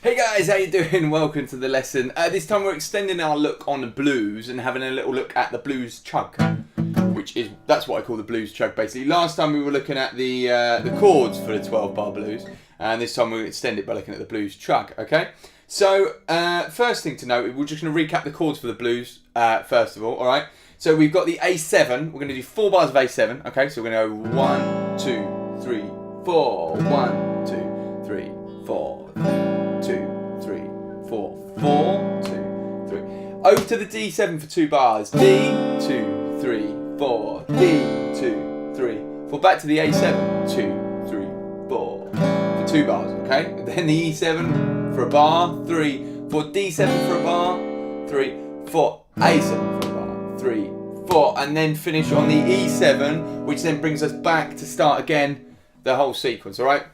Hey guys, how you doing? Welcome to the lesson. This time we're extending our look on the blues and having a little look at the blues chug, that's what I call the blues chug basically. Last time we were looking at the chords for the 12-bar blues, and this time we'll extend it by looking at the blues chug. Okay. So first thing to note, we're just going to recap the chords for the blues first of all. All right. So we've got the A7. We're going to do 4 bars of A7. Okay. So we're going to go 1, 2, 3, 4. 1, 2, 3, 4. 2, 3, 4, 4, 2, 3. Over to the D7 for 2 bars. D, 2, 3, 4. D, 2, 3, 4. Back to the A7. 2, 3, 4. For 2 bars, okay? Then the E7 for a bar. 3, 4. D7 for a bar. 3, 4. A7 for a bar. 3, 4. And then finish on the E7, which then brings us back to start again the whole sequence, alright?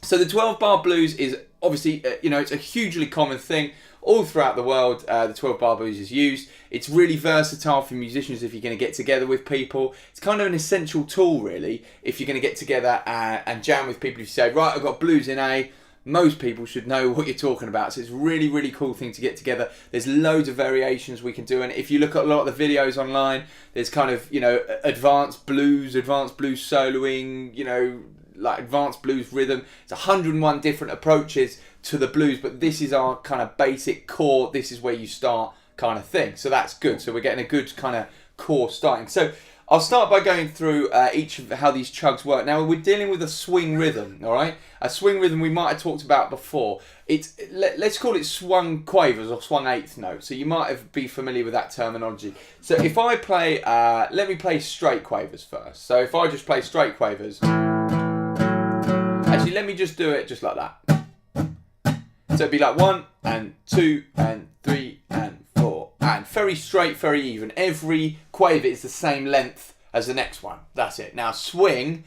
So the 12-bar blues is obviously, it's a hugely common thing all throughout the world. The 12-bar blues is used. It's really versatile for musicians if you're going to get together with people. It's kind of an essential tool, really, if you're going to get together and jam with people. If you say, right, I've got blues in A, most people should know what you're talking about. So it's a really, really cool thing to get together. There's loads of variations we can do. And if you look at a lot of the videos online, there's kind of, advanced blues soloing, like advanced blues rhythm. It's 101 different approaches to the blues, but this is our kind of basic core. This is where you start kind of thing. So that's good. So we're getting a good kind of core starting. So I'll start by going through each of how these chugs work. Now we're dealing with a swing rhythm, all right? A swing rhythm we might have talked about before. Let's call it swung quavers or swung eighth note. So you might be familiar with that terminology. So if I play, let me play straight quavers first. So if I just play straight quavers. Actually, let me just do it just like that. So it'd be like 1 and 2 and 3 and 4. And very straight, very even. Every quaver is the same length as the next one. That's it. Now swung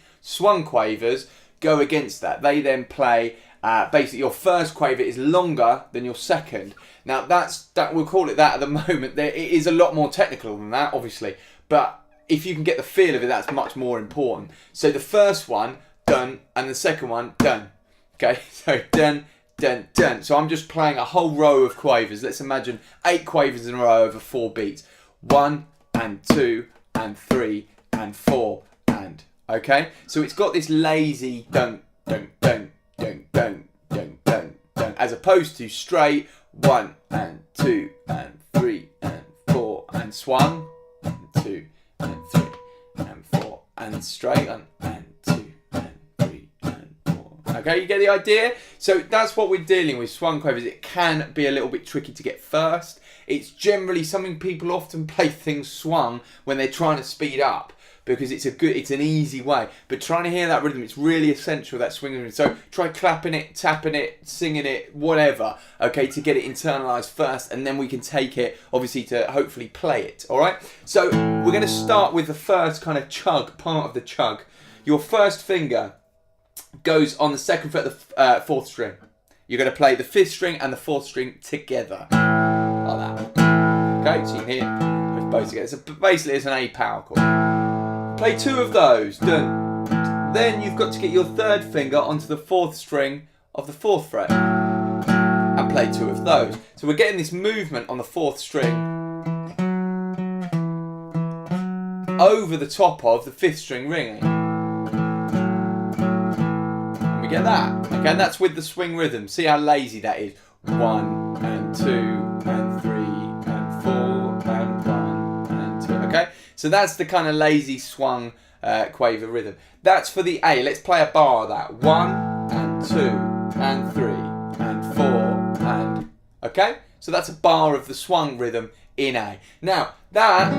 quavers go against that. They then play, basically your first quaver is longer than your second. Now we'll call it that at the moment. It is a lot more technical than that, obviously. But if you can get the feel of it, that's much more important. So the first one, dun, and the second one, dun. Okay, so dun, dun, dun. So I'm just playing a whole row of quavers. Let's imagine 8 quavers in a row over 4 beats. 1 and 2 and 3 and 4 and, okay? So it's got this lazy dun, dun, dun, dun, dun, dun, dun, dun, as opposed to straight 1 and 2 and 3 and 4 and swung, and 2 and 3 and 4 and straight and 2. Okay, you get the idea? So that's what we're dealing with, swung quavers. It can be a little bit tricky to get first. It's generally something people often play things swung when they're trying to speed up because it's an easy way. But trying to hear that rhythm, it's really essential, that swing rhythm. So try clapping it, tapping it, singing it, whatever, okay, to get it internalized first, and then we can take it, obviously, to hopefully play it, all right? So we're going to start with the first kind of chug, part of the chug. Your first finger goes on the second fret of the 4th string. You're going to play the 5th string and the 4th string together, like that. Okay, so you can hear both together. So basically it's an A power chord. Play 2 of those, done. Then you've got to get your 3rd finger onto the 4th string of the 4th fret and play 2 of those. So we're getting this movement on the 4th string over the top of the 5th string ringing. Get that? Okay, and that's with the swing rhythm. See how lazy that is? 1 and 2 and 3 and 4 and 1 and 2. Okay, so that's the kind of lazy swung quaver rhythm. That's for the A. Let's play a bar of that. 1 and 2 and 3 and 4 and... Okay, so that's a bar of the swung rhythm in A. Now, that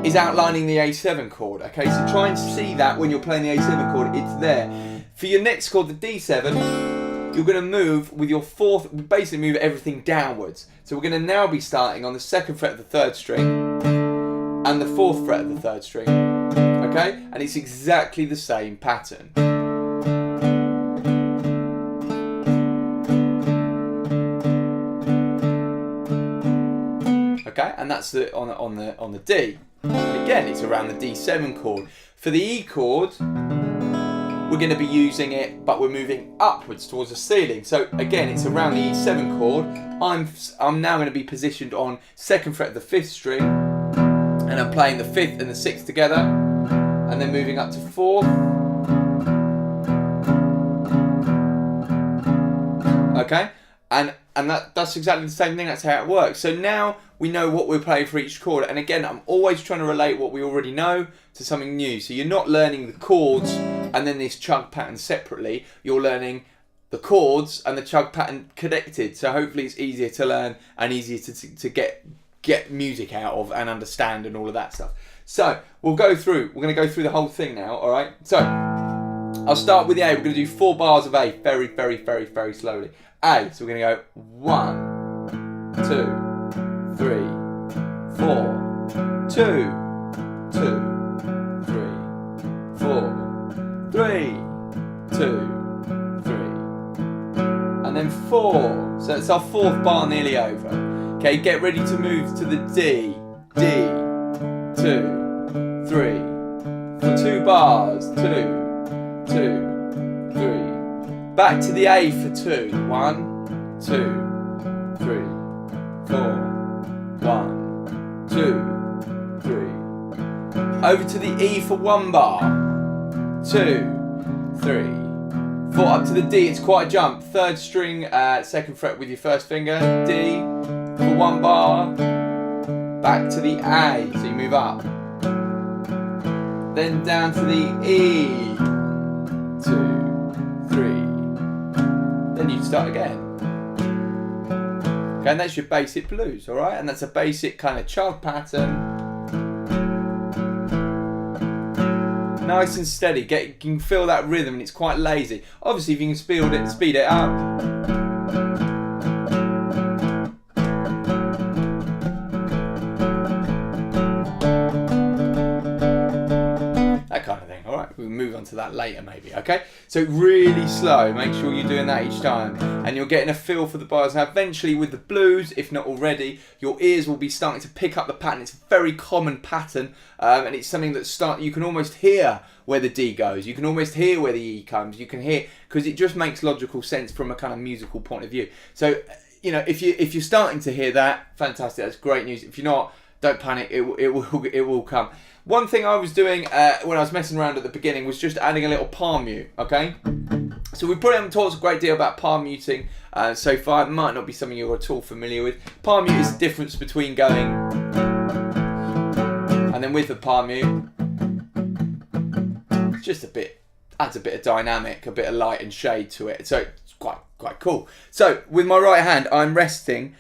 is outlining the A7 chord. Okay, so try and see that when you're playing the A7 chord. It's there. For your next chord, the D7, you're going to move with your 4th, basically move everything downwards. So we're going to now be starting on the 2nd fret of the 3rd string and the 4th fret of the 3rd string. Okay? And it's exactly the same pattern. Okay? And that's on the D. And again, it's around the D7 chord. For the E chord, we're going to be using it, but we're moving upwards towards the ceiling. So again, it's around the E7 chord. I'm now going to be positioned on 2nd fret of the 5th string, and I'm playing the 5th and the 6th together, and then moving up to 4th. Okay, and that's exactly the same thing. That's how it works. So now we know what we're playing for each chord. And again, I'm always trying to relate what we already know to something new. So you're not learning the chords and then this chug pattern separately. You're learning the chords and the chug pattern connected. So hopefully it's easier to learn and easier to get music out of and understand and all of that stuff. So we're going to go through the whole thing now. All right. So I'll start with the A. We're going to do 4 bars of A very, very, very, very slowly. A. So we're going to go 1, 2, 3, 4, 2, 2, 3, 4, 3, 2, 3, and then 4. So it's our 4th bar nearly over. Okay, get ready to move to the D. D, 2, 3, for 2 bars. 2, 2, 3. Back to the A for 2. 1, 2, 3, 4. 1, 2, 3. Over to the E for 1 bar. 2, 3, 4. Up to the D. It's quite a jump. 3rd string, 2nd fret with your 1st finger. D for 1 bar. Back to the A. So you move up. Then down to the E. 2, 3. Then you start again. Okay, and that's your basic blues, all right? And that's a basic kind of chug pattern. Nice and steady. You can feel that rhythm, and it's quite lazy. Obviously, if you can speed it up. We'll move on to that later maybe, okay? So really slow, make sure you're doing that each time, and you're getting a feel for the bars. Now eventually with the blues, if not already, your ears will be starting to pick up the pattern. It's a very common pattern, and it's something that you can almost hear where the D goes, you can almost hear where the E comes, you can hear, because it just makes logical sense from a kind of musical point of view. So, you know, if you're starting to hear that, fantastic, that's great news. If you're not, don't panic, it will come. One thing I was doing when I was messing around at the beginning was just adding a little palm mute, okay? So we probably haven't talked a great deal about palm muting so far. It might not be something you're at all familiar with. Palm mute is the difference between going and then with the palm mute, it's just adds a bit of dynamic, a bit of light and shade to it. So it's quite cool. So with my right hand, I'm resting.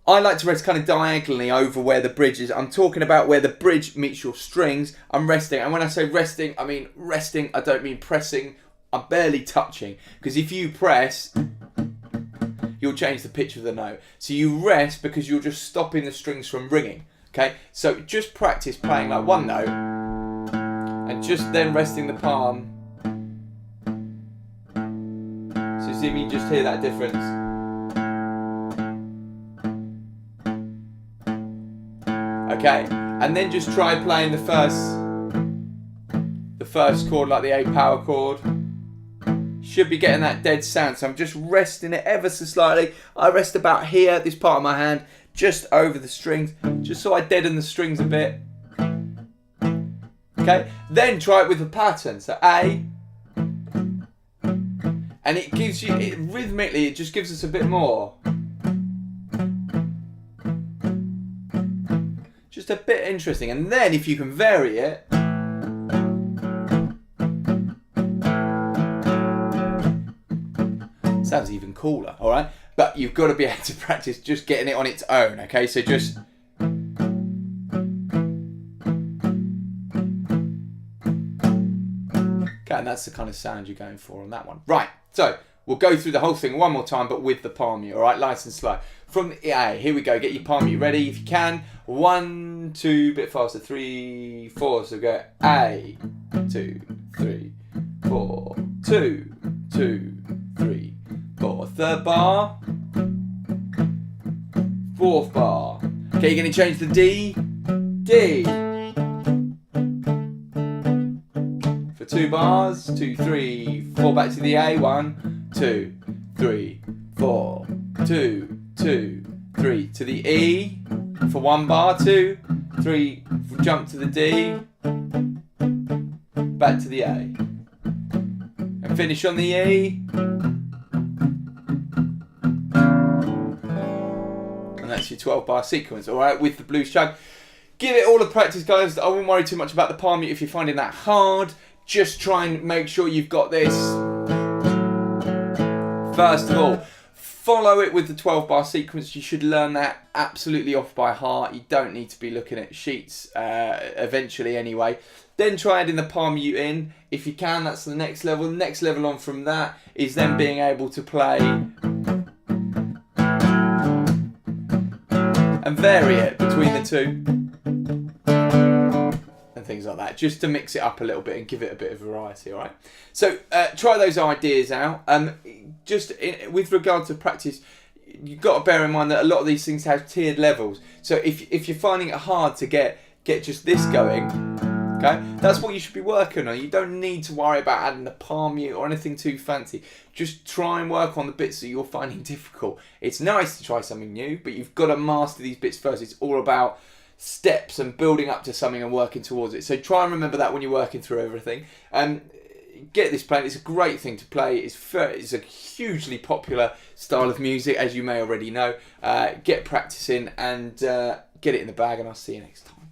I like to rest kind of diagonally over where the bridge is. I'm talking about where the bridge meets your strings. I'm resting. And when I say resting, I mean resting. I don't mean pressing. I'm barely touching. Because if you press, you'll change the pitch of the note. So you rest because you're just stopping the strings from ringing. Okay? So just practice playing like one note. And just then resting the palm. So see if you can just hear that difference. Okay, and then just try playing the first chord like the A power chord. Should be getting that dead sound. So I'm just resting it ever so slightly. I rest about here, this part of my hand, just over the strings, just so I deaden the strings a bit. Okay, then try it with the pattern. So A, and it gives you rhythmically. It just gives us a bit more. Just a bit interesting, and then if you can vary it, sounds even cooler, all right? But you've got to be able to practice just getting it on its own, okay? So just okay, and that's the kind of sound you're going for on that one, right? So we'll go through the whole thing one more time, but with the palm mute, all right? Nice and slow. From the A, here we go. Get your palm mute ready if you can. 1, 2, bit faster. 3, 4. So go A, 2, 3, 4. 2, 2, 3, 4. 3rd bar. 4th bar. Okay, you're going to change the D. D. For 2 2 bars, 2, 3, 4, back to the A, 1, 2, 3, 4, 2, 2, 3, to the E, for 1 bar, 2, 3, jump to the D, back to the A, and finish on the E, and that's your 12 bar sequence, alright, with the blues chug. Give it all a practice, guys. I wouldn't worry too much about the palm mute if you're finding that hard. Just try and make sure you've got this. First of all, follow it with the 12 bar sequence. You should learn that absolutely off by heart. You don't need to be looking at sheets eventually anyway. Then try adding the palm mute in. If you can, that's the next level. The next level on from that is then being able to play and vary it between the two. And things like that, just to mix it up a little bit and give it a bit of variety, alright? So try those ideas out. With regard to practice, you've got to bear in mind that a lot of these things have tiered levels. So if you're finding it hard to get just this going, okay, that's what you should be working on. You don't need to worry about adding the palm mute or anything too fancy. Just try and work on the bits that you're finding difficult. It's nice to try something new, but you've got to master these bits first. It's all about steps and building up to something and working towards it. So try and remember that when you're working through everything. Get this playing. It's a great thing to play. It's a hugely popular style of music, as you may already know. Get practicing and get it in the bag, and I'll see you next time.